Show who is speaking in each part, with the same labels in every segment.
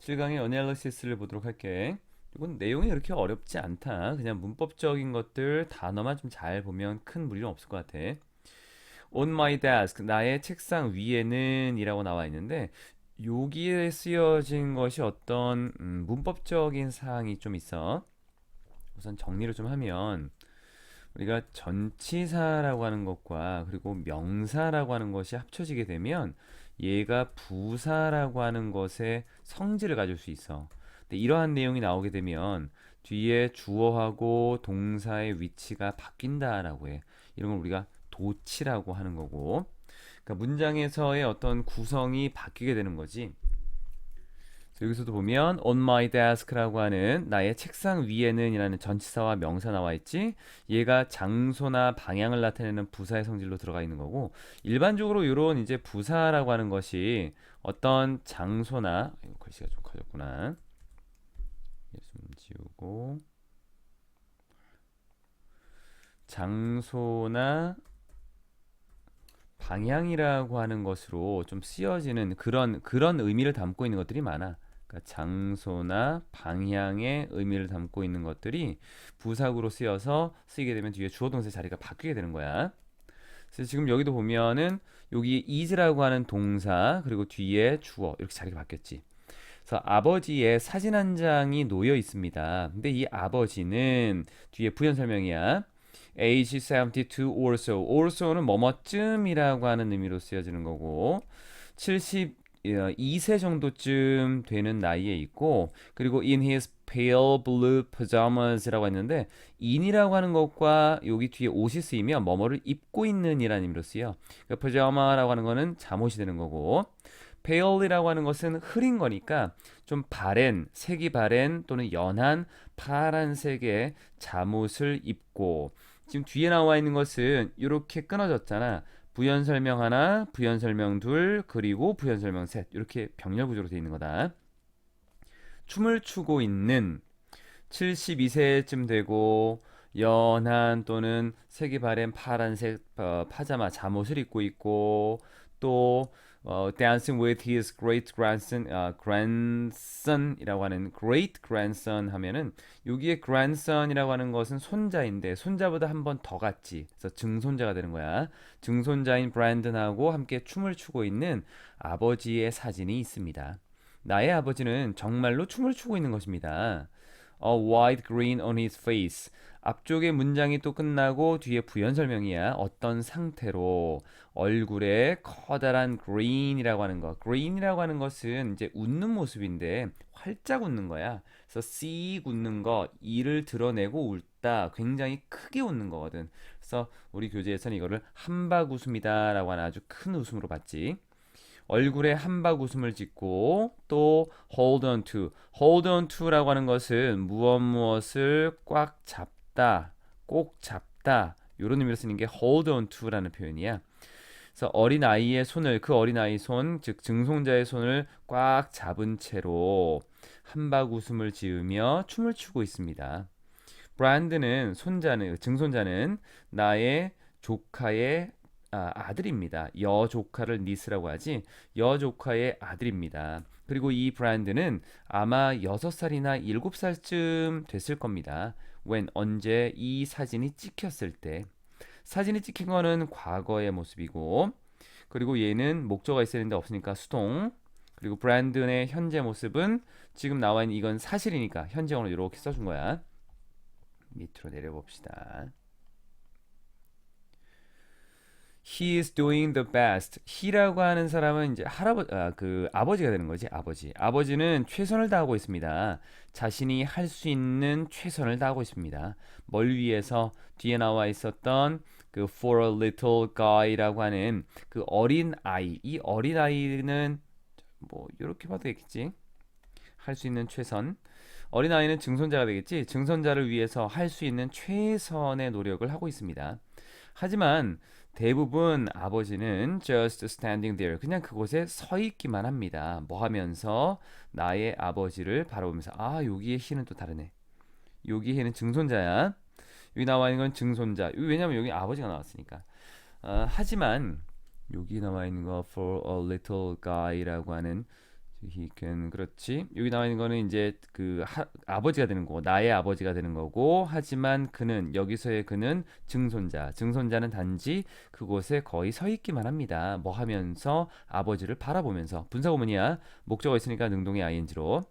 Speaker 1: 실강의 어널리시스를 보도록 할게. 이건 내용이 그렇게 어렵지 않다. 그냥 문법적인 것들 단어만 좀 잘 보면 큰 무리는 없을 것 같아. On my desk, 나의 책상 위에는 이라고 나와 있는데 여기에 쓰여진 것이 어떤 문법적인 사항이 좀 있어. 우선 정리를 좀 하면 우리가 전치사라고 하는 것과 그리고 명사라고 하는 것이 합쳐지게 되면 얘가 부사라고 하는 것의 성질을 가질 수 있어. 근데 이러한 내용이 나오게 되면 뒤에 주어하고 동사의 위치가 바뀐다라고 해. 이런 걸 우리가 도치라고 하는 거고. 그러니까 문장에서의 어떤 구성이 바뀌게 되는 거지. 여기서도 보면 on my desk라고 하는 나의 책상 위에는 이라는 전치사와 명사 나와 있지. 얘가 장소나 방향을 나타내는 부사의 성질로 들어가 있는 거고, 일반적으로 이런 이제 부사라고 하는 것이 어떤 장소나 글씨가 좀 커졌구나. 좀 지우고 장소나 방향이라고 하는 것으로 좀 쓰여지는 그런 의미를 담고 있는 것들이 많아. 그러니까 장소나 방향의 의미를 담고 있는 것들이 부사구로 쓰여서 쓰이게 되면 뒤에 주어 동사 자리가 바뀌게 되는 거야. 그래서 지금 여기도 보면은 여기 is라고 하는 동사 그리고 뒤에 주어 이렇게 자리가 바뀌었지. 그래서 아버지의 사진 한 장이 놓여 있습니다. 근데 이 아버지는 뒤에 부연 설명이야. age 72 or so. or so는 뭐뭐쯤이라고 하는 의미로 쓰여지는 거고 72세 정도쯤 되는 나이에 있고 그리고 in his pale blue pajamas라고 했는데 in이라고 하는 것과 여기 뒤에 옷이 쓰이면 뭐뭐를 입고 있는 이라는 의미로 쓰여. 그러니까 pajama라고 하는 거는 잠옷이 되는 거고 pale이라고 하는 것은 흐린 거니까 좀 바랜, 색이 바랜 또는 연한 파란색의 잠옷을 입고 지금 뒤에 나와 있는 것은 이렇게 끊어졌잖아. 부연 설명 하나, 부연 설명 둘, 그리고 부연 설명 셋. 이렇게 병렬 구조로 되어 있는 거다. 춤을 추고 있는 72세쯤 되고 연한 또는 색이 바랜 파란색 파자마 잠옷을 입고 있고 또 dancing with his great grandson, grandson이라고 하는 great grandson 하면은 여기에 grandson이라고 하는 것은 손자인데 손자보다 한 번 더 같지. 그래서 증손자가 되는 거야. 증손자인 브랜든하고 함께 춤을 추고 있는 아버지의 사진이 있습니다. 나의 아버지는 정말로 춤을 추고 있는 것입니다. A wide grin on his face. 앞쪽에 문장이 또 끝나고 뒤에 부연 설명이야. 어떤 상태로 얼굴에 커다란 green이라고 하는 거. green이라고 하는 것은 이제 웃는 모습인데 활짝 웃는 거야. 그래서 씩 웃는 거, 이를 드러내고 웃다. 굉장히 크게 웃는 거거든. 그래서 우리 교재에서는 이거를 한박 웃음이다라고 하는 아주 큰 웃음으로 봤지. 얼굴에 한박 웃음을 짓고 또 hold on to, hold on to라고 하는 것은 무엇을 꽉 잡다, 꼭 잡다 이런 의미로 쓰는 게 hold on to라는 표현이야. 그래서 어린 아이의 손을 그 어린 아이 손, 즉 증손자의 손을 꽉 잡은 채로 한박 웃음을 지으며 춤을 추고 있습니다. 브랜드는 손자는 증손자는 나의 조카의 아들입니다. 여조카를 니스라고 하지. 여조카의 아들입니다. 그리고 이 브랜드는 아마 6살이나 7살쯤 됐을 겁니다. 언제 이 사진이 찍혔을 때. 사진이 찍힌 거는 과거의 모습이고 그리고 얘는 목적어가 있어야 되는데 없으니까 수동. 그리고 브랜든의 현재 모습은 지금 나와 있는 이건 사실이니까 현재형으로 이렇게 써준 거야. 밑으로 내려봅시다. He is doing the best. he라고 하는 사람은 이제 그 아버지가 되는 거지. 아버지는 최선을 다하고 있습니다. 자신이 할 수 있는 최선을 다하고 있습니다. 뭘 위해서 뒤에 나와 있었던 그 for a little guy라고 하는 그 어린 아이. 이 어린 아이는 뭐 이렇게 봐도 되겠지. 할 수 있는 최선. 어린아이는 증손자가 되겠지. 증손자를 위해서 할 수 있는 최선의 노력을 하고 있습니다. 하지만 대부분 아버지는 just standing there. 그냥 그곳에 서 있기만 합니다. 뭐 하면서 나의 아버지를 바라보면서 여기에 he는 또 다르네. 여기 he는 증손자야. 여기 나와 있는 건 증손자. 왜냐면 여기 아버지가 나왔으니까. 하지만 여기 나와 있는 거 for a little guy라고 하는 he can 그렇지. 여기 나와 있는 거는 이제 아버지가 되는 거고 나의 아버지가 되는 거고 하지만 그는 여기서의 그는 증손자. 증손자는 단지 그곳에 거의 서 있기만 합니다. 뭐 하면서 아버지를 바라보면서 분사구문이야. 목적어 있으니까 능동의 ing로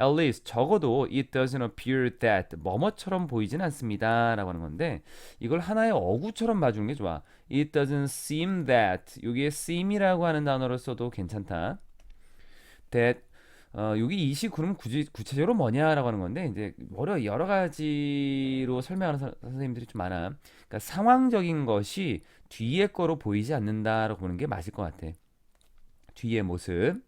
Speaker 1: at least 적어도 it doesn't appear that 뭐뭐처럼 보이진 않습니다 라고 하는 건데 이걸 하나의 어구처럼 봐주는 게 좋아. it doesn't seem that 여기에 seem이라고 하는 단어를 써도 괜찮다. that 여기 이시 그럼 굳이 구체적으로 뭐냐라고 하는 건데 이제 여러 가지로 설명하는 선생님들이 좀 많아. 그러니까 상황적인 것이 뒤에 거로 보이지 않는다라고 보는 게 맞을 것 같아. 뒤의 모습.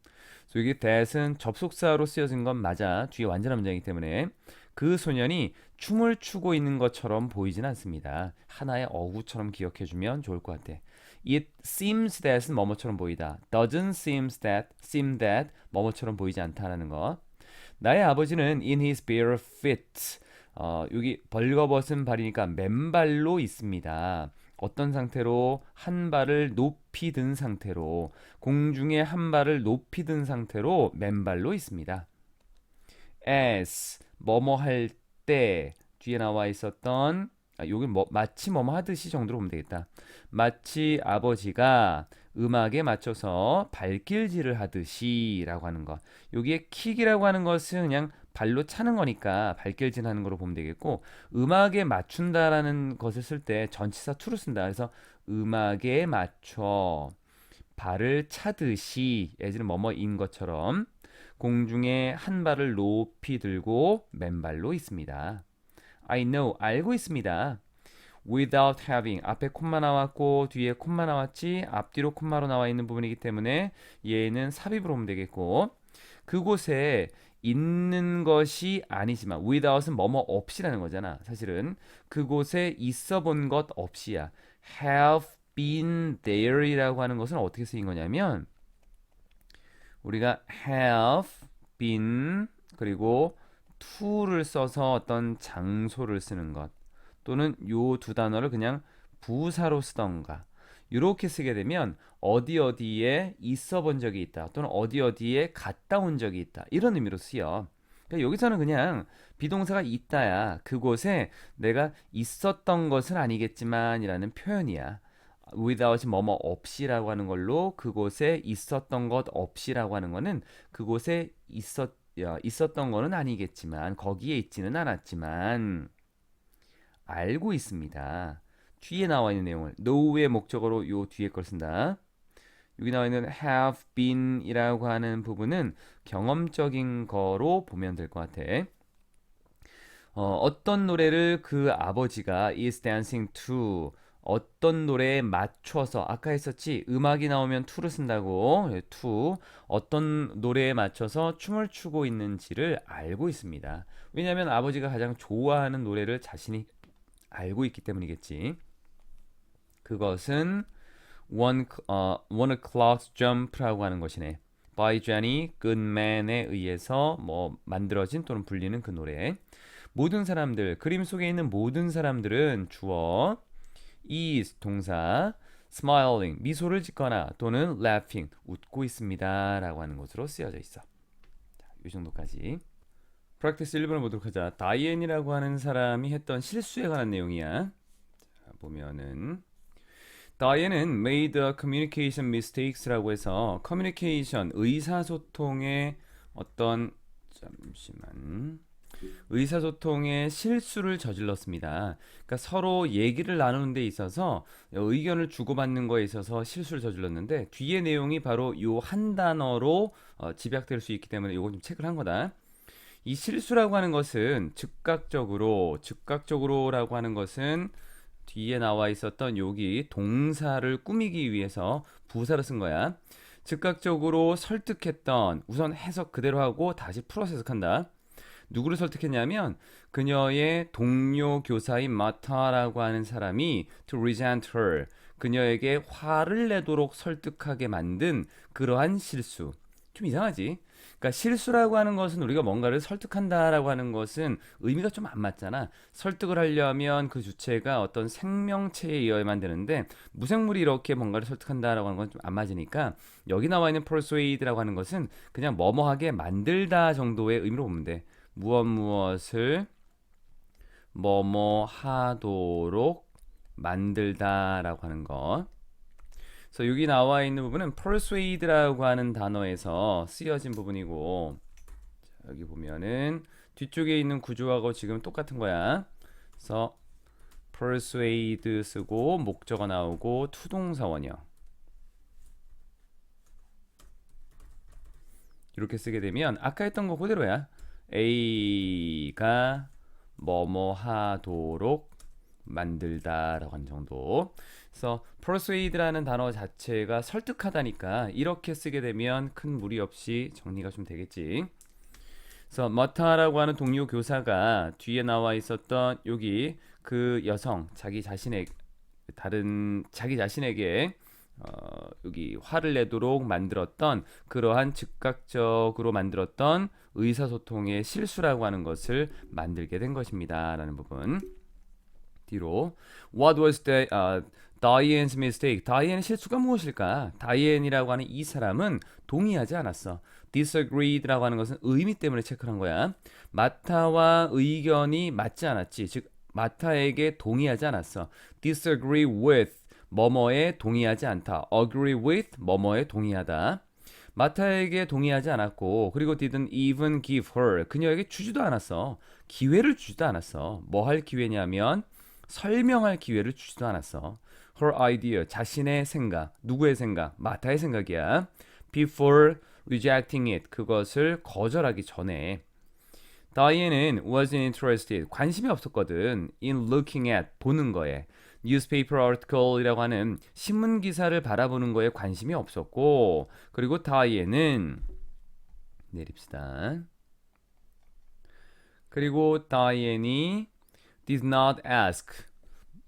Speaker 1: 여기 that은 접속사로 쓰여진 건 맞아. 뒤에 완전한 문장이기 때문에 그 소년이 춤을 추고 있는 것처럼 보이진 않습니다. 하나의 어구처럼 기억해주면 좋을 것 같아. It seems that은 뭐뭐처럼 보이다. Doesn't seem that 뭐뭐처럼 보이지 않다라는 거. 나의 아버지는 in his bare feet. 여기 벌거벗은 발이니까 맨발로 있습니다. 어떤 상태로 한 발을 높이 든 상태로 공중에 한 발을 높이 든 상태로 맨발로 있습니다. as 뭐뭐 할 때 뒤에 나와 있었던 여기 마치 뭐뭐 하듯이 정도로 보면 되겠다. 마치 아버지가 음악에 맞춰서 발길질을 하듯이라고 하는 거. 여기에 킥이라고 하는 것은 그냥 발로 차는 거니까 발길질 하는 거로 보면 되겠고 음악에 맞춘다라는 것을 쓸 때 전치사 to를 쓴다. 그래서 음악에 맞춰 발을 차듯이 예전에 뭐뭐인 것처럼 공중에 한 발을 높이 들고 맨발로 있습니다. I know 알고 있습니다. without having 앞에 콤마 나왔고 뒤에 콤마 나왔지 앞뒤로 콤마로 나와 있는 부분이기 때문에 얘는 삽입으로 보면 되겠고 그곳에 있는 것이 아니지만 without은 뭐뭐 없이라는 거잖아. 사실은 그곳에 있어 본 것 없이야. have been there이라고 하는 것은 어떻게 쓰인 거냐면 우리가 have been 그리고 to를 써서 어떤 장소를 쓰는 것 또는 요 두 단어를 그냥 부사로 쓰던가 이렇게 쓰게 되면 어디 어디에 있어 본 적이 있다 또는 어디 어디에 갔다 온 적이 있다 이런 의미로 쓰여. 그러니까 여기서는 그냥 비동사가 있다야 그곳에 내가 있었던 것은 아니겠지만 이라는 표현이야. without 뭐뭐 없이라고 하는 걸로 그곳에 있었던 것 없이라고 하는 거는 그곳에 있었던 거는 아니겠지만 거기에 있지는 않았지만 알고 있습니다. 뒤에 나와 있는 내용을 know의 목적어로 요 뒤에 걸 쓴다. 여기 나와 있는 have been 이라고 하는 부분은 경험적인 거로 보면 될 것 같아. 어떤 노래를 그 아버지가 is dancing to 어떤 노래에 맞춰서 아까 했었지 음악이 나오면 to를 쓴다고 to 어떤 노래에 맞춰서 춤을 추고 있는지를 알고 있습니다. 왜냐하면 아버지가 가장 좋아하는 노래를 자신이 알고 있기 때문이겠지. 그것은 One O'Clock Jump라고 하는 것이네. By Jenny Goodman에 의해서 만들어진 또는 불리는 그 노래. 모든 사람들 그림 속에 있는 모든 사람들은 주어 is 동사 smiling 미소를 짓거나 또는 laughing 웃고 있습니다라고 하는 것으로 쓰여져 있어. 자, 이 정도까지. 프랙티스 1번을 보도록 하자. 다이앤이라고 하는 사람이 했던 실수에 관한 내용이야. 자, 보면은 다이앤은 made a communication mistakes라고 해서 communication 의사소통의 어떤 의사소통의 실수를 저질렀습니다. 그러니까 서로 얘기를 나누는 데 있어서 의견을 주고받는 거에 있어서 실수를 저질렀는데 뒤에 내용이 바로 요 한 단어로 집약될 수 있기 때문에 요거 좀 체크를 한 거다. 이 실수라고 하는 것은 즉각적으로라고 하는 것은 뒤에 나와 있었던 여기 동사를 꾸미기 위해서 부사를 쓴 거야. 즉각적으로 설득했던 우선 해석 그대로 하고 다시 풀어서 해석한다. 누구를 설득했냐면 그녀의 동료 교사인 마타라고 하는 사람이 to resent her 그녀에게 화를 내도록 설득하게 만든 그러한 실수 좀 이상하지. 그러니까 실수라고 하는 것은 우리가 뭔가를 설득한다라고 하는 것은 의미가 좀 안 맞잖아. 설득을 하려면 그 주체가 어떤 생명체에 의해야만 되는데 무생물이 이렇게 뭔가를 설득한다라고 하는 건 좀 안 맞으니까 여기 나와 있는 persuade라고 하는 것은 그냥 뭐뭐하게 만들다 정도의 의미로 보면 돼. 무엇을 뭐뭐 하도록 만들다라고 하는 것. 그래서 여기 나와 있는 부분은 persuade라고 하는 단어에서 쓰여진 부분이고 자, 여기 보면은 뒤쪽에 있는 구조하고 지금 똑같은 거야. 그래서 persuade 쓰고 목적어 나오고 투동사 원형 이렇게 쓰게 되면 아까 했던 거 그대로야. A가 뭐뭐 하도록 만들다라고 하는 정도. 그래서 persuade라는 단어 자체가 설득하다니까 이렇게 쓰게 되면 큰 무리 없이 정리가 좀 되겠지. 그래서 머타라고 하는 동료 교사가 뒤에 나와 있었던 여기 그 여성 자기 자신에게 여기 화를 내도록 만들었던 그러한 즉각적으로 만들었던 의사소통의 실수라고 하는 것을 만들게 된 것입니다라는 부분. 뒤로 What was Diane's mistake? 다이앤의 실수가 무엇일까? 다이앤이라고 하는 이 사람은 동의하지 않았어. disagreed라고 하는 것은 의미 때문에 체크한 거야. 마타와 의견이 맞지 않았지. 즉 마타에게 동의하지 않았어. disagree with 뭐뭐에 동의하지 않다. agree with 뭐뭐에 동의하다. 마타에게 동의하지 않았고 그리고 didn't even give her 그녀에게 주지도 않았어. 기회를 주지도 않았어. 뭐 할 기회냐면 설명할 기회를 주지도 않았어. Her idea 자신의 생각 누구의 생각 마타의 생각이야. Before rejecting it 그것을 거절하기 전에 다이앤은 wasn't interested 관심이 없었거든. In looking at 보는 거에 newspaper article이라고 하는 신문 기사를 바라보는 거에 관심이 없었고 그리고 다이앤은 내립시다. 그리고 다이앤이 did not ask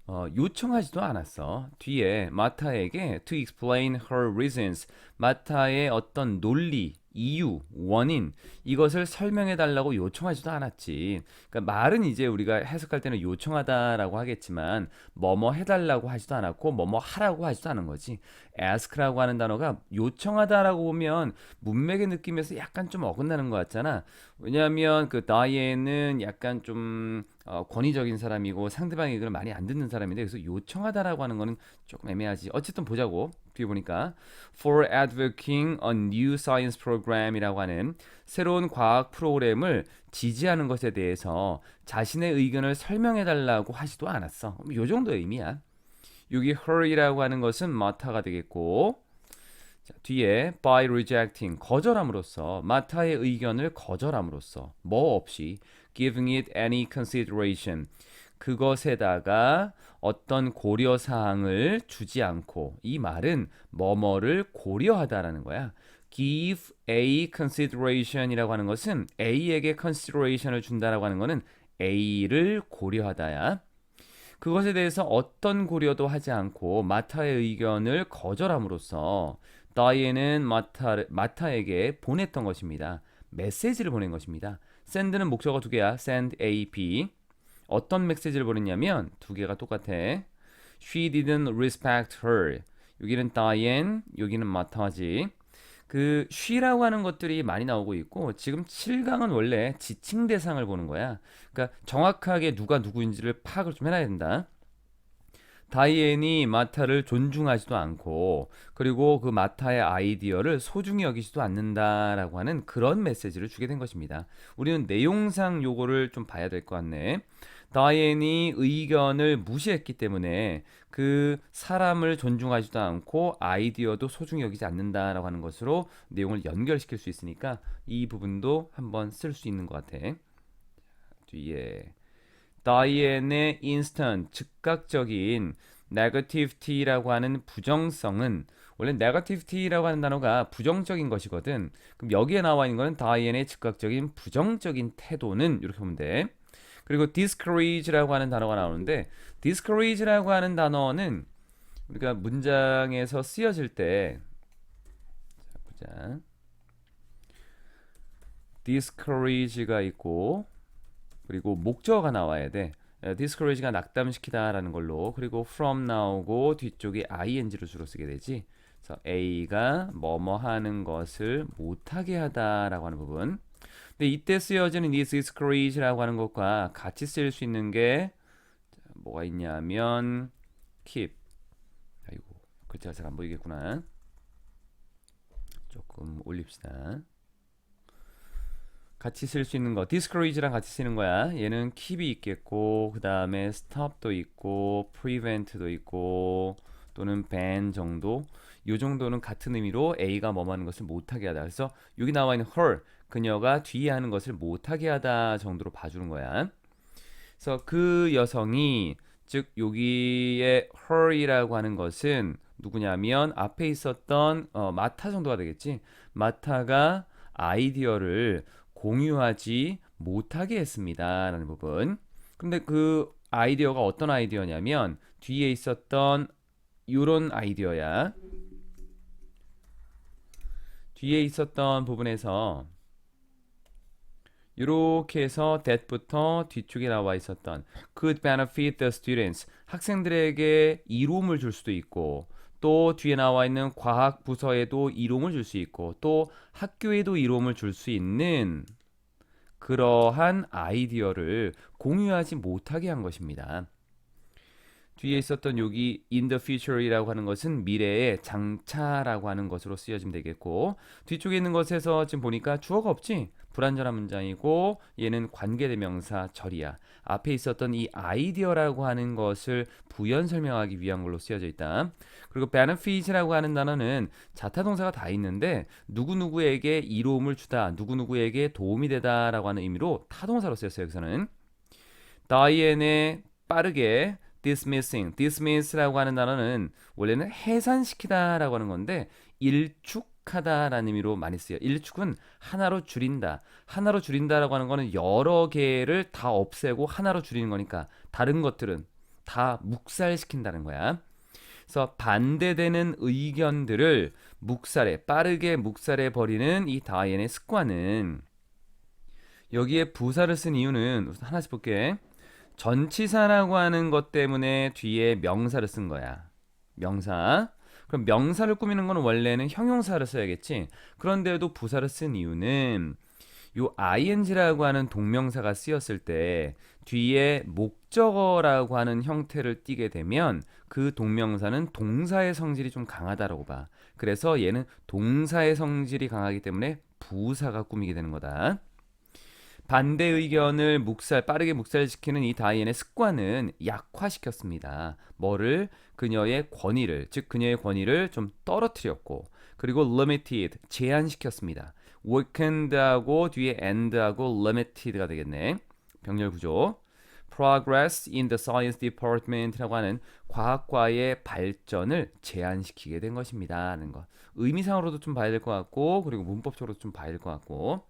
Speaker 1: 요청하지도 않았어. 뒤에 마타에게 to explain her reasons 마타의 어떤 논리, 이유, 원인 이것을 설명해 달라고 요청하지도 않았지. 그러니까 말은 이제 우리가 해석할 때는 요청하다라고 하겠지만 뭐뭐 해달라고 하지도 않았고 뭐뭐 하라고 하지도 않은 거지. ask라고 하는 단어가 요청하다라고 보면 문맥의 느낌에서 약간 좀 어긋나는 것 같잖아. 왜냐하면 그 다이앤은 약간 좀 권위적인 사람이고 상대방의 의견을 많이 안 듣는 사람인데 그래서 요청하다라고 하는 거는 조금 애매하지. 어쨌든 보자고. 뒤에 보니까 for advocating a new science program이라고 하는 새로운 과학 프로그램을 지지하는 것에 대해서 자신의 의견을 설명해 달라고 하지도 않았어. 요 정도의 의미야. 여기 her이라고 하는 것은 마타가 되겠고 자, 뒤에 by rejecting 거절함으로써 마타의 의견을 거절함으로써 뭐 없이 giving it any consideration 그것에다가 어떤 고려 사항을 주지 않고 이 말은 뭐뭐를 고려하다라는 거야. give a consideration이라고 하는 것은 A에게 consideration을 준다라고 하는 것은 A를 고려하다야. 그것에 대해서 어떤 고려도 하지 않고 마타의 의견을 거절함으로써 다이앤은 마타에게 보냈던 것입니다. 메시지를 보낸 것입니다. send는 목적어 두 개야. send A, B. 어떤 메시지를 보냈냐면 두 개가 똑같아. She didn't respect her. 여기는 다이앤, 여기는 마타지. 그 she라고 하는 것들이 많이 나오고 있고 지금 7강은 원래 지칭 대상을 보는 거야. 그러니까 정확하게 누가 누구인지를 파악을 좀 해놔야 된다. 다이앤이 마타를 존중하지도 않고 그리고 그 마타의 아이디어를 소중히 여기지도 않는다라고 하는 그런 메시지를 주게 된 것입니다. 우리는 내용상 요거를 좀 봐야 될 것 같네. 다이앤이 의견을 무시했기 때문에 그 사람을 존중하지도 않고 아이디어도 소중히 여기지 않는다라고 하는 것으로 내용을 연결시킬 수 있으니까 이 부분도 한번 쓸 수 있는 것 같아. 뒤에 다이앤의 instant 즉각적인 negativity라고 하는 부정성은 원래 negativity라고 하는 단어가 부정적인 것이거든. 그럼 여기에 나와 있는 거는 다이앤의 즉각적인 부정적인 태도는 이렇게 보면 돼. 그리고 discourage라고 하는 단어가 나오는데 discourage라고 하는 단어는 우리가 문장에서 쓰여질 때 자, 보자. discourage가 있고 그리고 목적어가 나와야 돼. discourage가 낙담시키다라는 걸로 그리고 from 나오고 뒤쪽에 ing를 주로 쓰게 되지. 그래서 A가 뭐뭐 하는 것을 못하게 하다라고 하는 부분. 근데 이때 쓰여지는 this discourage라고 하는 것과 같이 쓰일 수 있는 게 뭐가 있냐면 keep. 아이고 글자가 잘 안 보이겠구나. 조금 올립시다. 같이 쓸 수 있는 거 discourage랑 같이 쓰는 거야. 얘는 keep이 있겠고 그 다음에 stop도 있고 prevent도 있고 또는 ban 정도. 요 정도는 같은 의미로 A가 뭐뭐 하는 것을 못하게 하다. 그래서 여기 나와 있는 her 그녀가 뒤에 하는 것을 못하게 하다 정도로 봐주는 거야. 그래서 그 여성이 즉 여기에 her이라고 하는 것은 누구냐면 앞에 있었던 마타 정도가 되겠지. 마타가 아이디어를 공유하지 못하게 했습니다 라는 부분. 근데 그 아이디어가 어떤 아이디어냐면 뒤에 있었던 요런 아이디어야. 뒤에 있었던 부분에서 이렇게 해서 that부터 뒤쪽에 나와 있었던 could benefit the students 학생들에게 이로움을 줄 수도 있고 또 뒤에 나와 있는 과학 부서에도 이로움을 줄 수 있고 또 학교에도 이로움을 줄 수 있는 그러한 아이디어를 공유하지 못하게 한 것입니다. 뒤에 있었던 여기 in the future이라고 하는 것은 미래의 장차라고 하는 것으로 쓰여지면 되겠고 뒤쪽에 있는 것에서 지금 보니까 주어가 없지? 불완전한 문장이고 얘는 관계대명사 절이야. 앞에 있었던 이 아이디어라고 하는 것을 부연 설명하기 위한 걸로 쓰여져 있다. 그리고 benefit이라고 하는 단어는 자타동사가 다 있는데 누구누구에게 이로움을 주다, 누구누구에게 도움이 되다라고 하는 의미로 타동사로 쓰였어요. 여기서는 다이앤의 빠르게 dismiss라고 하는 단어는 원래는 해산시키다라고 하는 건데 일축하다라는 의미로 많이 쓰여. 일축은 하나로 줄인다. 하나로 줄인다라고 하는 거는 여러 개를 다 없애고 하나로 줄이는 거니까 다른 것들은 다 묵살시킨다는 거야. 그래서 반대되는 의견들을 빠르게 묵살해 버리는 이 다이앤의 습관은 여기에 부사를 쓴 이유는 하나씩 볼게. 전치사라고 하는 것 때문에 뒤에 명사를 쓴 거야. 명사. 그럼 명사를 꾸미는 건 원래는 형용사를 써야겠지. 그런데도 부사를 쓴 이유는 요 ing라고 하는 동명사가 쓰였을 때 뒤에 목적어라고 하는 형태를 띠게 되면 그 동명사는 동사의 성질이 좀 강하다라고 봐. 그래서 얘는 동사의 성질이 강하기 때문에 부사가 꾸미게 되는 거다. 반대 의견을 빠르게 묵살시키는 이 다이앤의 습관은 약화시켰습니다. 뭐를? 그녀의 권위를 좀 떨어뜨렸고 그리고 limited, 제한시켰습니다. weakened하고 뒤에 and하고 limited가 되겠네. 병렬 구조. progress in the science department라고 하는 과학과의 발전을 제한시키게 된 것입니다. 하는 것. 의미상으로도 좀 봐야 될 것 같고 그리고 문법적으로도 좀 봐야 될 것 같고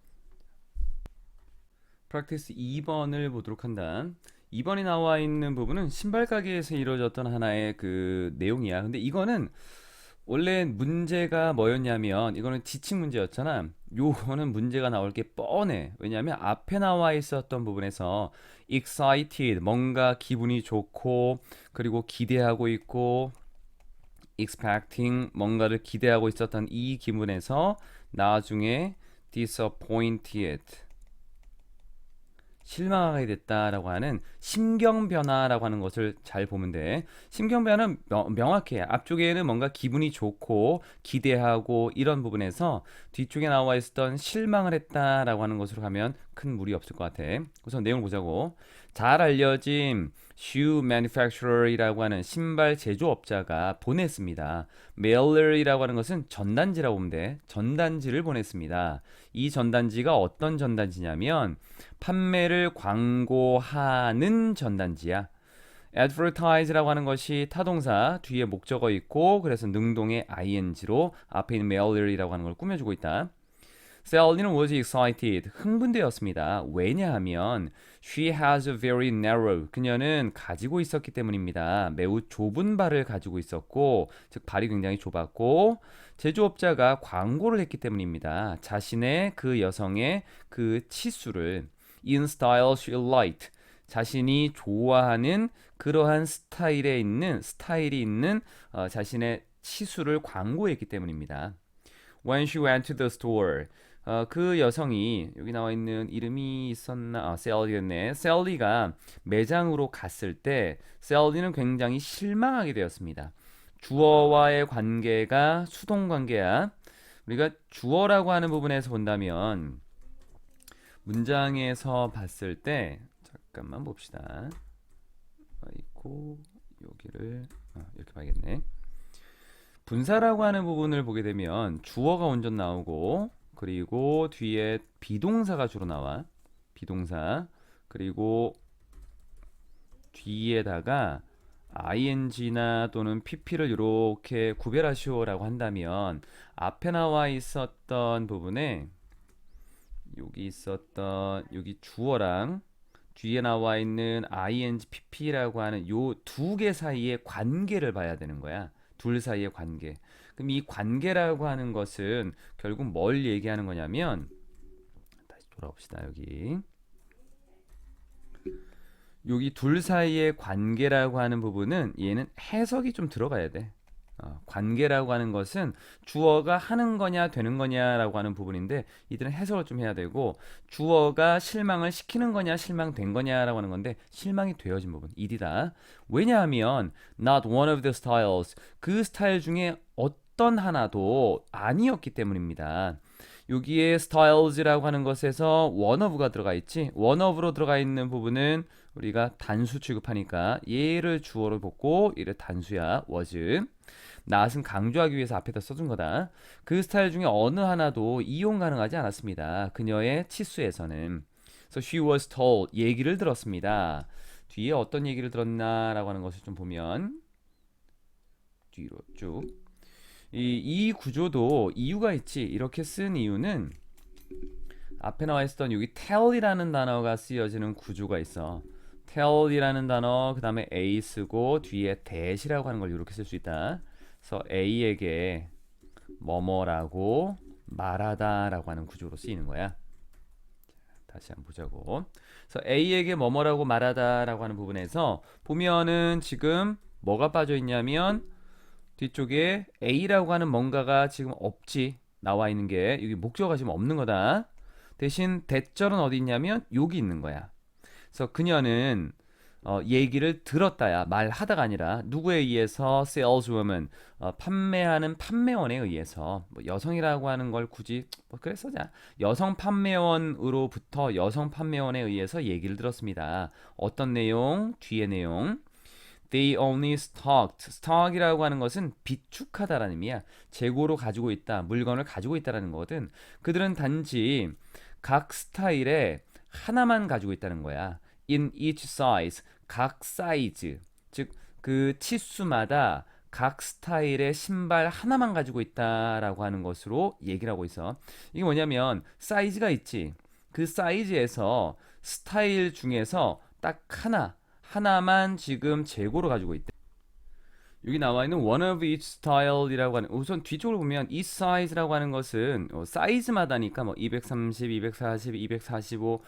Speaker 1: 프랙티스 2번을 보도록 한다. 2번이 나와 있는 부분은 신발 가게에서 이루어졌던 하나의 그 내용이야. 근데 이거는 원래 문제가 뭐였냐면 이거는 지칭 문제였잖아. 요거는 문제가 나올 게 뻔해. 왜냐하면 앞에 나와 있었던 부분에서 excited 뭔가 기분이 좋고 그리고 기대하고 있고 expecting 뭔가를 기대하고 있었던 이 기분에서 나중에 disappointed 실망하게 됐다라고 하는 심경 변화라고 하는 것을 잘 보면 돼. 심경 변화는 명확해. 앞쪽에는 뭔가 기분이 좋고 기대하고 이런 부분에서 뒤쪽에 나와 있었던 실망을 했다라고 하는 것으로 가면 큰 무리 없을 것 같아. 우선 내용을 보자고. 잘 알려진 shoe manufacturer이라고 하는 신발 제조업자가 보냈습니다. mailer이라고 하는 것은 전단지라고 보면 돼. 전단지를 보냈습니다. 이 전단지가 어떤 전단지냐면 판매를 광고하는 전단지야. advertise라고 하는 것이 타동사 뒤에 목적어 있고 그래서 능동의 ing로 앞에 있는 mailer이라고 하는 걸 꾸며주고 있다. 셀리는 was excited. 흥분되었습니다. 왜냐하면 she has a very narrow. 그녀는 가지고 있었기 때문입니다. 매우 좁은 발을 가지고 있었고, 즉 발이 굉장히 좁았고, 제조업자가 광고를 했기 때문입니다. 자신의 그 여성의 그 치수를 in style she liked. 자신이 좋아하는 그러한 스타일이 있는 자신의 치수를 광고했기 때문입니다. When she went to the store, 그 여성이 여기 나와 있는 이름이 있었나? 셀리였네. 셀리가 매장으로 갔을 때 셀리는 굉장히 실망하게 되었습니다. 주어와의 관계가 수동 관계야. 우리가 주어라고 하는 부분에서 본다면 문장에서 봤을 때 잠깐만 봅시다. 있고 여기를 이렇게 봐야겠네. 분사라고 하는 부분을 보게 되면 주어가 먼저 나오고 그리고 뒤에 비동사가 주로 나와. 비동사. 그리고 뒤에다가 ing나 또는 pp를 이렇게 구별하시오라고 한다면 앞에 나와 있었던 부분에 여기 주어랑 뒤에 나와 있는 ing, pp라고 하는 요 두 개 사이의 관계를 봐야 되는 거야. 둘 사이의 관계. 그럼 이 관계라고 하는 것은 결국 뭘 얘기하는 거냐면 다시 돌아봅시다. 여기 둘 사이의 관계라고 하는 부분은 얘는 해석이 좀 들어가야 돼. 관계라고 하는 것은 주어가 하는 거냐 되는 거냐라고 하는 부분인데 이들은 해석을 좀 해야 되고 주어가 실망을 시키는 거냐 실망된 거냐라고 하는 건데 실망이 되어진 부분 이디다. 왜냐하면 not one of the styles 그 스타일 중에 어떤 하나도 아니었기 때문입니다. 여기에 styles라고 하는 것에서 one of가 들어가 있지. one of로 들어가 있는 부분은 우리가 단수 취급하니까 얘를 주어로 보고 얘를 단수야 was. not은 강조하기 위해서 앞에다 써준 거다. 그 스타일 중에 어느 하나도 이용 가능하지 않았습니다. 그녀의 치수에서는. So she was told 얘기를 들었습니다. 뒤에 어떤 얘기를 들었나라고 하는 것을 좀 보면 뒤로 쭉. 이 구조도 이유가 있지. 이렇게 쓴 이유는 앞에 나와 있었던 여기 tell이라는 단어가 쓰여지는 구조가 있어. tell이라는 단어 그 다음에 a 쓰고 뒤에 that이라고 하는 걸 이렇게 쓸 수 있다. 그래서 a에게 뭐뭐라고 말하다 라고 하는 구조로 쓰이는 거야. 다시 한번 보자고. 그래서 a에게 뭐뭐라고 말하다 라고 하는 부분에서 보면은 지금 뭐가 빠져 있냐면 뒤쪽에 a라고 하는 뭔가가 지금 없지. 나와 있는 게 여기 목적어가 지금 없는 거다. 대신 대절은 어디 있냐면 여기 있는 거야. 그래서 그녀는 얘기를 들었다야 말하다가 아니라 누구에 의해서 saleswoman 판매하는 판매원에 의해서 뭐 여성이라고 하는 걸 굳이 뭐 그래 써자 여성 판매원으로부터 여성 판매원에 의해서 얘기를 들었습니다. 어떤 내용? 뒤에 내용 They only stock이라고 하는 것은 비축하다라는 의미야. 재고로 가지고 있다, 물건을 가지고 있다라는 거거든. 그들은 단지 각 스타일에 하나만 가지고 있다는 거야. In each size, 각 사이즈, 즉 그 치수마다 각 스타일의 신발 하나만 가지고 있다라고 하는 것으로 얘기를 하고 있어. 이게 뭐냐면 사이즈가 있지. 그 사이즈에서 스타일 중에서 딱 하나만 지금 재고로 가지고 있대. 여기 나와 있는 one of each style이라고 하는 우선 뒤쪽을 보면 each size라고 하는 것은 사이즈마다니까 뭐 230, 240, 245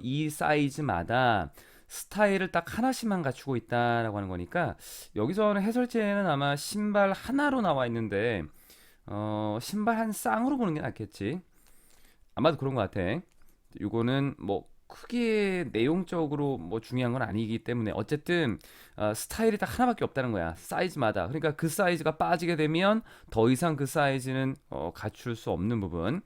Speaker 1: 이 사이즈마다 스타일을 딱 하나씩만 갖추고 있다라고 하는 거니까 여기서는 해설제는 아마 신발 하나로 나와 있는데 신발 한 쌍으로 보는 게 낫겠지. 아마도 그런 것 같아. 이거는 뭐 크게 내용적으로 뭐 중요한 건 아니기 때문에 어쨌든 스타일이 딱 하나밖에 없다는 거야. 사이즈마다. 그러니까 그 사이즈가 빠지게 되면 더 이상 그 사이즈는 갖출 수 없는 부분.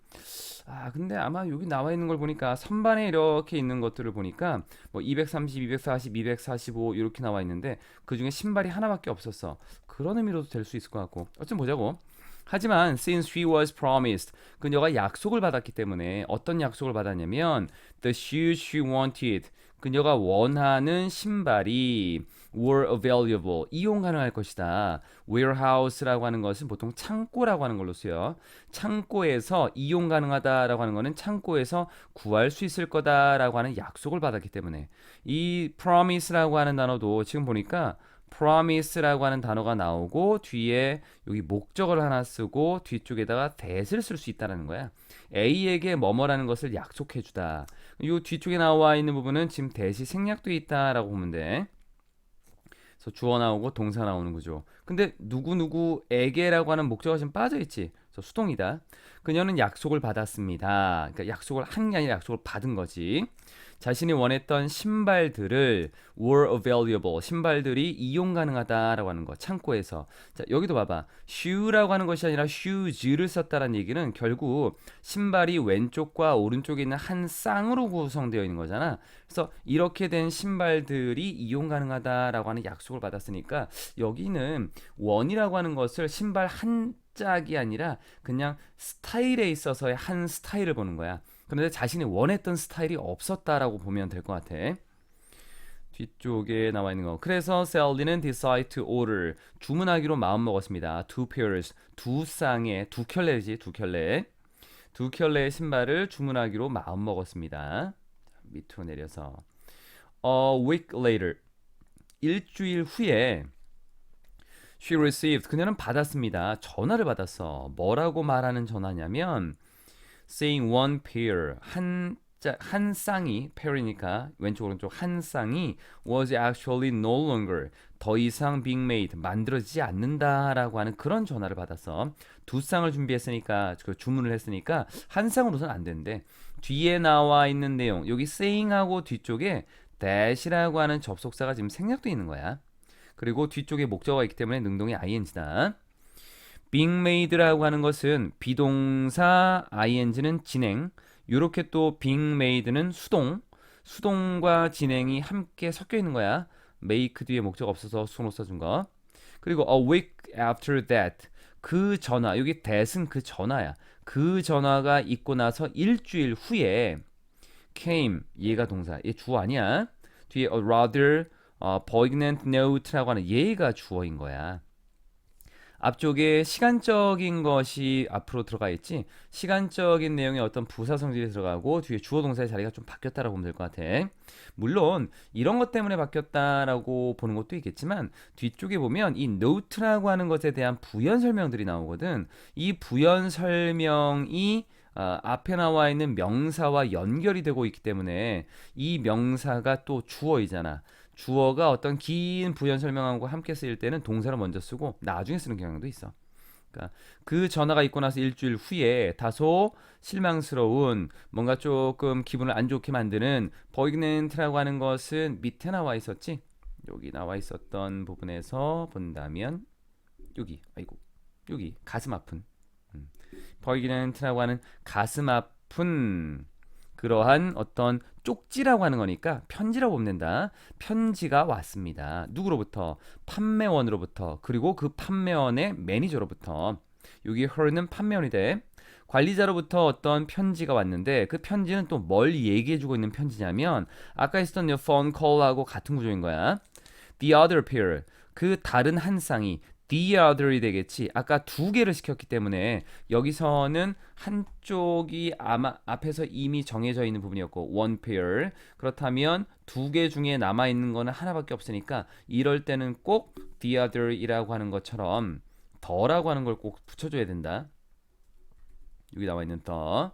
Speaker 1: 근데 아마 여기 나와 있는 걸 보니까 선반에 이렇게 있는 것들을 보니까 뭐 230, 240, 245 이렇게 나와 있는데 그 중에 신발이 하나밖에 없었어. 그런 의미로도 될 수 있을 것 같고. 어쨌든 보자고. 하지만 since she was promised 그녀가 약속을 받았기 때문에 어떤 약속을 받았냐면 the shoes she wanted 그녀가 원하는 신발이 were available, 이용 가능할 것이다. warehouse라고 하는 것은 보통 창고라고 하는 걸로 쓰여. 창고에서 이용 가능하다라고 하는 것은 창고에서 구할 수 있을 거다라고 하는 약속을 받았기 때문에 이 promise라고 하는 단어도 지금 보니까 promise라고 하는 단어가 나오고 뒤에 여기 목적어를 하나 쓰고 뒤쪽에다가 that을 쓸 수 있다는 거야. A에게 뭐뭐라는 것을 약속해 주다. 이 뒤쪽에 나와 있는 부분은 지금 that이 생략돼 있다라고 보면 돼. 그래서 주어 나오고 동사 나오는 거죠. 근데 누구누구에게라고 하는 목적어가 지금 빠져 있지. 그래서 수동이다. 그녀는 약속을 받았습니다. 그러니까 약속을 한 게 아니라 약속을 받은 거지. 자신이 원했던 신발들을 were available, 신발들이 이용 가능하다라고 하는 거, 창고에서. 자, 여기도 봐봐. shoe라고 하는 것이 아니라 shoes를 썼다는 얘기는 결국 신발이 왼쪽과 오른쪽에 있는 한 쌍으로 구성되어 있는 거잖아. 그래서 이렇게 된 신발들이 이용 가능하다라고 하는 약속을 받았으니까 여기는 원이라고 하는 것을 신발 한 짝이 아니라 그냥 스타일에 있어서의 한 스타일을 보는 거야. 그런데 자신이 원했던 스타일이 없었다라고 보면 될 것 같아. 뒤쪽에 나와 있는 거. 그래서 Sally는 decide to order, 주문하기로 마음먹었습니다. Two pairs, 두 쌍의, 두 켤레지, 두 켤레. 두 켤레의 신발을 주문하기로 마음먹었습니다. 밑으로 내려서 A week later, 일주일 후에 She received, 그녀는 받았습니다. 전화를 받았어. 뭐라고 말하는 전화냐면 saying one pair, 한 쌍이, pair이니까 왼쪽 오른쪽 한 쌍이 was actually no longer, 더 이상 being made, 만들어지지 않는다라고 하는 그런 전화를 받았어. 두 쌍을 준비했으니까, 그 주문을 했으니까 한 쌍으로서는 안 된대. 뒤에 나와 있는 내용, 여기 saying하고 뒤쪽에 that이라고 하는 접속사가 지금 생략되어 있는 거야. 그리고 뒤쪽에 목적어가 있기 때문에 능동의 ing다. being made라고 하는 것은 비동사, ing는 진행, 이렇게 또 being made는 수동, 수동과 진행이 함께 섞여 있는 거야. make 뒤에 목적 없어서 수동으로 써준 거. 그리고 a week after that, 그 전화, 여기 that은 그 전화야. 그 전화가 있고 나서 일주일 후에 came, 얘가 동사, 얘 주어 아니야. 뒤에 a rather poignant note라고 하는 얘가 주어인 거야. 앞쪽에 시간적인 것이 앞으로 들어가 있지, 시간적인 내용의 어떤 부사 성질이 들어가고 뒤에 주어 동사의 자리가 좀 바뀌었다라고 보면 될 것 같아. 물론 이런 것 때문에 바뀌었다라고 보는 것도 있겠지만 뒤쪽에 보면 이 note라고 하는 것에 대한 부연 설명들이 나오거든. 이 부연 설명이 앞에 나와 있는 명사와 연결이 되고 있기 때문에 이 명사가 또 주어이잖아. 주어가 어떤 긴 부연 설명하고 함께 쓰일 때는 동사를 먼저 쓰고 나중에 쓰는 경향도 있어. 그러니까 그 전화가 있고 나서 일주일 후에 다소 실망스러운, 뭔가 조금 기분을 안 좋게 만드는 poignant라고 하는 것은 밑에 나와 있었지. 여기 나와 있었던 부분에서 본다면 여기 가슴 아픈, poignant라고 하는 가슴 아픈 그러한 어떤 쪽지라고 하는 거니까 편지라고 보면 된다. 편지가 왔습니다. 누구로부터? 판매원으로부터. 그리고 그 판매원의 매니저로부터. 여기 her는 판매원이 돼. 관리자로부터 어떤 편지가 왔는데 그 편지는 또 뭘 얘기해주고 있는 편지냐면 아까 있었던 phone call하고 같은 구조인 거야. The other pair, 그 다른 한 쌍이 the other이 되겠지. 아까 두 개를 시켰기 때문에 여기서는 한쪽이 아마 앞에서 이미 정해져 있는 부분이었고 one pair, 그렇다면 두 개 중에 남아 있는 거는 하나밖에 없으니까 이럴 때는 꼭 the other이라고 하는 것처럼 더라고 하는 걸 꼭 붙여줘야 된다. 여기 나와 있는 더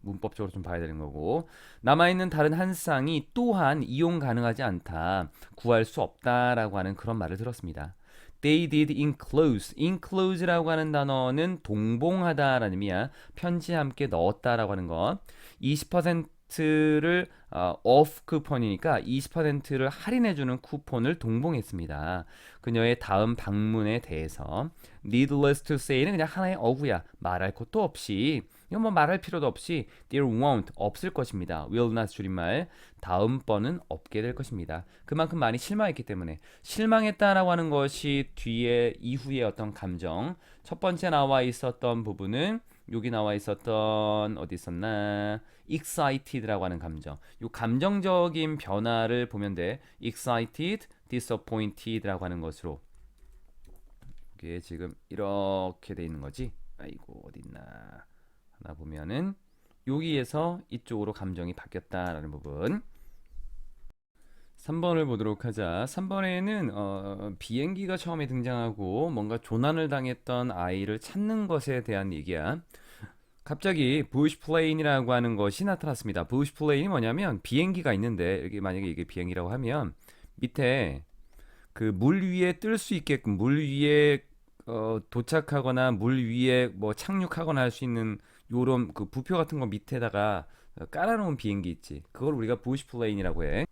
Speaker 1: 문법적으로 좀 봐야 되는 거고, 남아있는 다른 한 쌍이 또한 이용 가능하지 않다, 구할 수 없다라고 하는 그런 말을 들었습니다. They did enclose. enclose라고 하는 단어는 동봉하다라는 의미야. 편지에 함께 넣었다라고 하는 것. 20%를 off 쿠폰이니까 20%를 할인해주는 쿠폰을 동봉했습니다. 그녀의 다음 방문에 대해서. Needless to say는 그냥 하나의 어구야. 말할 것도 없이, 이건 뭐 말할 필요도 없이 there won't, 없을 것입니다. will not 줄임말, 다음번은 없게 될 것입니다. 그만큼 많이 실망했기 때문에. 실망했다라고 하는 것이 뒤에 이후에 어떤 감정, 첫 번째 나와 있었던 부분은 여기 나와 있었던 어디 있었나? excited라고 하는 감정. 요 감정적인 변화를 보면 돼. excited, disappointed라고 하는 것으로. 이게 지금 이렇게 돼 있는 거지. 아이고 어디 있나? 하나 보면은 여기에서 이쪽으로 감정이 바뀌었다라는 부분. 3번을 보도록 하자. 3번에는 비행기가 처음에 등장하고 뭔가 조난을 당했던 아이를 찾는 것에 대한 얘기야. 갑자기 부시 플레인이라고 하는 것이 나타났습니다. 부시 플레인이 뭐냐면 비행기가 있는데 여기 만약에 이게 비행기라고 하면 밑에 그 물 위에 뜰 수 있게끔 물 위에 도착하거나 물 위에 뭐 착륙하거나 할 수 있는 요런 그 부표 같은 거 밑에다가 깔아놓은 비행기 있지. 그걸 우리가 부시 플레인이라고 해.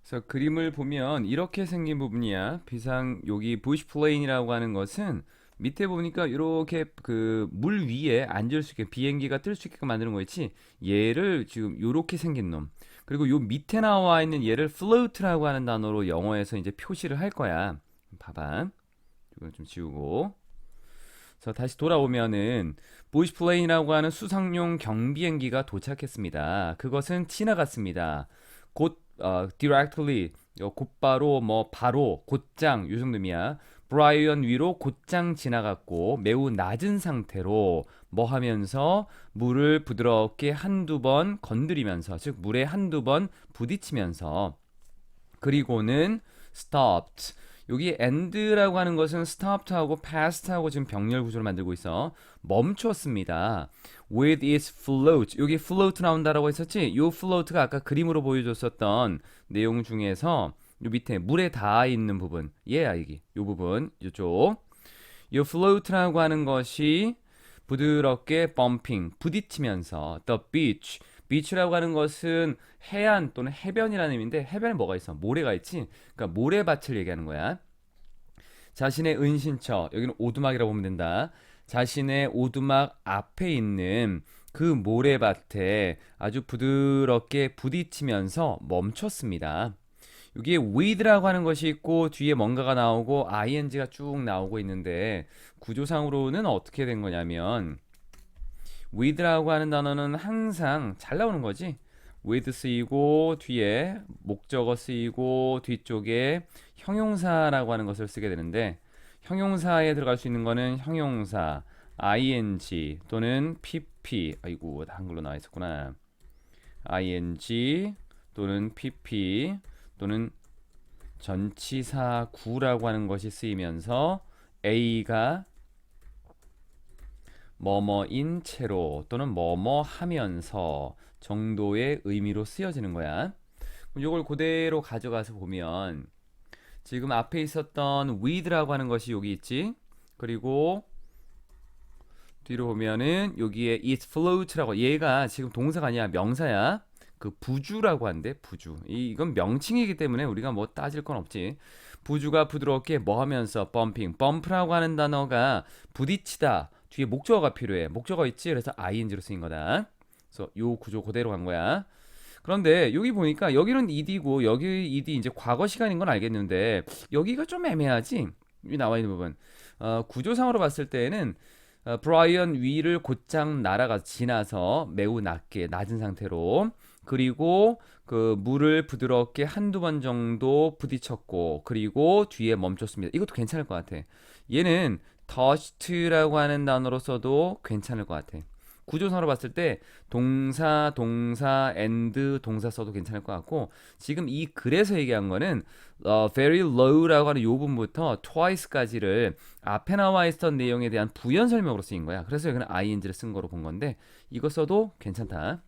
Speaker 1: 그래서 그림을 보면 이렇게 생긴 부분이야. 비상 여기 부시 플레인이라고 하는 것은 밑에 보니까 이렇게 그 물 위에 앉을 수 있게 비행기가 뜰 수 있게끔 만드는 거 있지. 얘를 지금 이렇게 생긴 놈. 그리고 요 밑에 나와 있는 얘를 float라고 하는 단어로 영어에서 이제 표시를 할 거야. 봐봐. 이걸 좀 지우고. 그래서 다시 돌아오면은 부시 플레인이라고 하는 수상용 경비행기가 도착했습니다. 그것은 지나갔습니다. 곧 directly 곧바로 뭐 바로 곧장 요 정도면 브라이언 위로 곧장 지나갔고 매우 낮은 상태로 뭐 하면서 물을 부드럽게 한두 번 건드리면서 즉 물에 한두 번 부딪히면서 그리고는 stopped. 여기 end라고 하는 것은 stopped하고 passed하고 지금 병렬 구조를 만들고 있어. 멈췄습니다. with its float. 여기 float 나온다라고 했었지? 요 float가 아까 그림으로 보여줬었던 내용 중에서 요 밑에 물에 닿아 있는 부분. 얘야 이게. 요 부분. 요쪽. 요 float라고 하는 것이 부드럽게 bumping, 부딪히면서 the beach. 비치라고 하는 것은 해안 또는 해변이라는 의미인데 해변에 뭐가 있어? 모래가 있지? 그러니까 모래밭을 얘기하는 거야. 자신의 은신처, 여기는 오두막이라고 보면 된다. 자신의 오두막 앞에 있는 그 모래밭에 아주 부드럽게 부딪히면서 멈췄습니다. 여기에 with라고 하는 것이 있고 뒤에 뭔가가 나오고 ing가 쭉 나오고 있는데 구조상으로는 어떻게 된 거냐면 with라고 하는 단어는 항상 잘 나오는 거지. with 쓰이고 뒤에 목적어 쓰이고 뒤쪽에 형용사라고 하는 것을 쓰게 되는데 형용사에 들어갈 수 있는 거는 형용사 ing 또는 pp 아이고 다 한글로 나와 있었구나. ing 또는 pp 또는 전치사 구라고 하는 것이 쓰이면서 a가 뭐뭐인 채로 또는 뭐뭐 하면서 정도의 의미로 쓰여지는 거야. 그럼 이걸 그대로 가져가서 보면 지금 앞에 있었던 with라고 하는 것이 여기 있지. 그리고 뒤로 보면은 여기에 it float라고 얘가 지금 동사가 아니야 명사야. 그 부주라고 한대 부주. 이건 명칭이기 때문에 우리가 뭐 따질 건 없지. 부주가 부드럽게 뭐 하면서 bumping. bump라고 하는 단어가 부딪히다. 뒤에 목적어가 필요해. 목적어 있지? 그래서 ing로 쓰인 거다. 그래서 요 구조 그대로 간 거야. 그런데 여기 보니까 여기는 ed고 여기 ed 이제 과거 시간인 건 알겠는데 여기가 좀 애매하지? 여기 나와 있는 부분. 구조상으로 봤을 때는 브라이언 위를 곧장 날아가 지나서 매우 낮은 상태로 그리고 그 물을 부드럽게 한두 번 정도 부딪혔고 그리고 뒤에 멈췄습니다. 이것도 괜찮을 것 같아. 얘는 touched라고 하는 단어로 써도 괜찮을 것 같아. 구조상으로 봤을 때 동사, and 동사 써도 괜찮을 것 같고 지금 이 글에서 얘기한 거는 very low라고 하는 요 부분부터 twice까지를 앞에 나와 있었던 내용에 대한 부연 설명으로 쓰인 거야. 그래서 여기는 ing를 쓴 거로 본 건데 이거 써도 괜찮다.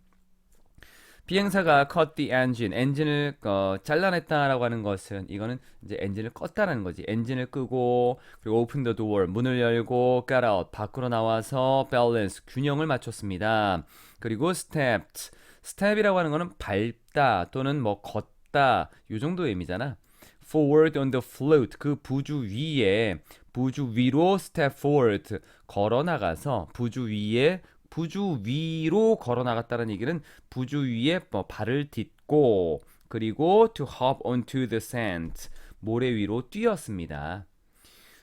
Speaker 1: 비행사가 cut the engine, 엔진을 잘라냈다라고 하는 것은 이거는 이제 엔진을 껐다라는 거지. 엔진을 끄고 그리고 open the door, 문을 열고 got out, 밖으로 나와서 balance, 균형을 맞췄습니다. 그리고 stepped, step이라고 하는 거는 밟다 또는 뭐 걷다 요 정도 의미잖아. forward on the float, 그 부주 위에 부주 위로 step forward, 걸어 나가서 부주 위로 걸어 나갔다는 얘기는 부주 위에 뭐 발을 딛고 그리고 to hop onto the sand 모래 위로 뛰었습니다.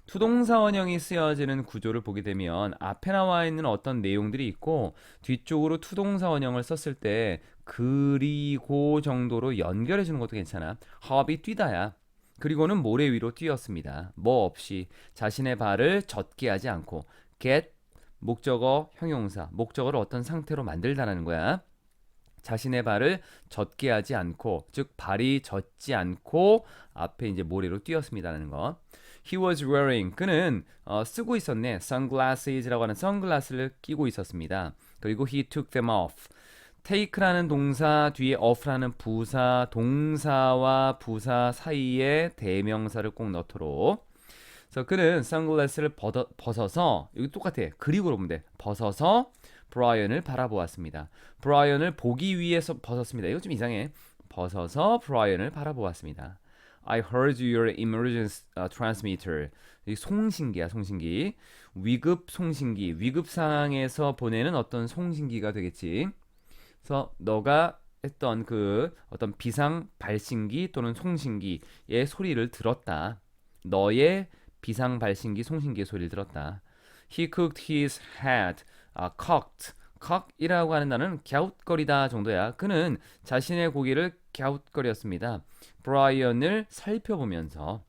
Speaker 1: 투동사 원형이 쓰여지는 구조를 보게 되면 앞에 나와 있는 어떤 내용들이 있고 뒤쪽으로 투동사 원형을 썼을 때 그리고 정도로 연결해 주는 것도 괜찮아. 헙이 뛰다야. 그리고는 모래 위로 뛰었습니다. 뭐 없이 자신의 발을 젖게 하지 않고 get 목적어 형용사 목적어를 어떤 상태로 만들다라는 거야. 자신의 발을 젖게 하지 않고 즉 발이 젖지 않고 앞에 이제 모래로 뛰었습니다라는 거. He was wearing 그는 쓰고 있었네. sunglasses라고 하는 선글라스를 끼고 있었습니다. 그리고 he took them off. take라는 동사 뒤에 off라는 부사 동사와 부사 사이에 대명사를 꼭 넣도록. 그래서 그는 선글라스를 벗어서 여기 똑같아. 그리고 보면 돼. 벗어서 브라이언을 바라보았습니다. 브라이언을 보기 위해서 벗었습니다. 이거 좀 이상해. 벗어서 브라이언을 바라보았습니다. I heard your emergency transmitter. 이 송신기야, 송신기. 위급 송신기. 위급 상황에서 보내는 어떤 송신기가 되겠지. 그래서 너가 했던 그 어떤 비상 발신기 또는 송신기의 소리를 들었다. 너의 비상 발신기 송신기의 소리를 들었다. He cooked his head. cocked. cock이라고 하는 단어는 갸웃거리다 정도야. 그는 자신의 고기를 갸웃거렸습니다. 브라이언을 살펴보면서.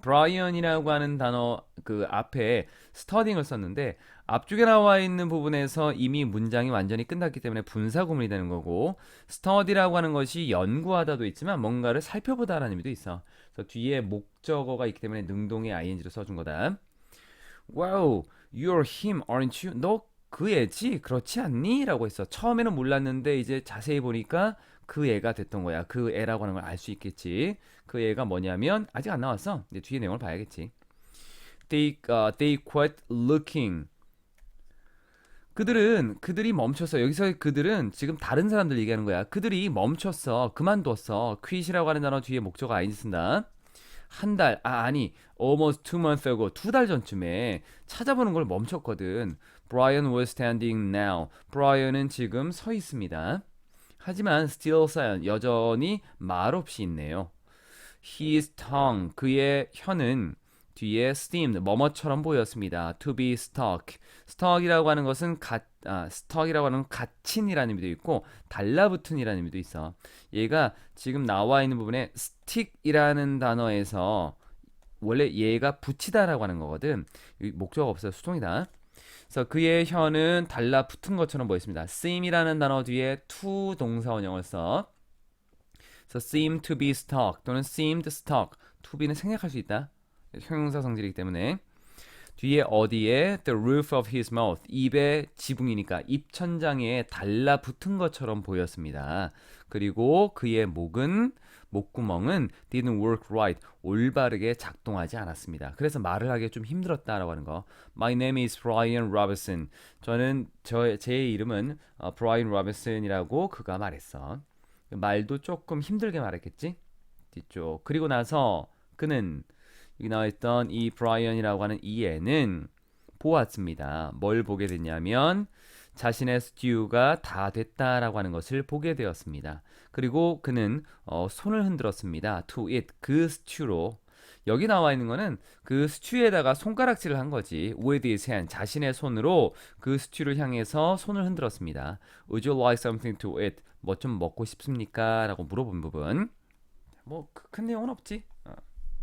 Speaker 1: 브라이언이라고 하는 단어 그 앞에 스터딩을 썼는데 앞쪽에 나와 있는 부분에서 이미 문장이 완전히 끝났기 때문에 분사 구문이 되는 거고 스터디라고 하는 것이 연구하다도 있지만 뭔가를 살펴보다라는 의미도 있어. 그래서 뒤에 목적어가 있기 때문에 능동의 ing를 써준 거다. Wow, you're him, aren't you? 너 그 애지? 그렇지 않니? 라고 했어. 처음에는 몰랐는데 이제 자세히 보니까 그 애가 됐던 거야. 그 애라고 하는 걸 알 수 있겠지. 그 애가 뭐냐면 아직 안 나왔어. 이제 뒤에 내용을 봐야겠지. They quit looking. 그들이 멈췄어. 여기서 그들은 지금 다른 사람들 얘기하는 거야. 그들이 멈췄어. 그만뒀어. quit이라고 하는 단어 뒤에 목적어 ing 쓴다. 한 달, 아니, almost 2 months ago, 2달 전쯤에 찾아보는 걸 멈췄거든. Brian was standing now. 브라이언은 지금 서 있습니다. 하지만 still silent, 여전히 말없이 있네요. His tongue, 그의 혀는 뒤에 steamed, 뭐뭐처럼 보였습니다. To be stuck. stuck이라고 하는 것은 stuck이라고 하는 갇힌이라는 의미도 있고 달라붙은이라는 의미도 있어. 얘가 지금 나와 있는 부분에 stick이라는 단어에서 원래 얘가 붙이다라고 하는 거거든. 목적어가 없어요. 수동이다. 그래서 그의 혀는 달라붙은 것처럼 보였습니다. seem이라는 단어 뒤에 to 동사 원형을 써. 그래서 seem to be stuck 또는 seemed stuck. to be는 생략할 수 있다. 형용사 성질이기 때문에 뒤에 어디에 the roof of his mouth 입의 지붕이니까 입천장에 달라붙은 것처럼 보였습니다. 그리고 그의 목구멍은 didn't work right 올바르게 작동하지 않았습니다. 그래서 말을 하기 좀 힘들었다라고 하는 거. My name is Brian Robertson. 제 이름은 Brian Robertson이라고 그가 말했어. 말도 조금 힘들게 말했겠지? 뒤쪽. 그리고 나서 그는 여기 나와있던 이 브라이언이라고 하는 이 애는 보았습니다. 뭘 보게 됐냐면 자신의 스튜가 다 됐다라고 하는 것을 보게 되었습니다. 그리고 그는 손을 흔들었습니다. To it, 그 스튜로. 여기 나와 있는 거는 그 스튜에다가 손가락질을 한 거지. With his hand, 자신의 손으로 그 스튜를 향해서 손을 흔들었습니다. Would you like something to eat? 뭐 좀 먹고 싶습니까? 라고 물어본 부분. 뭐 큰 내용은 없지.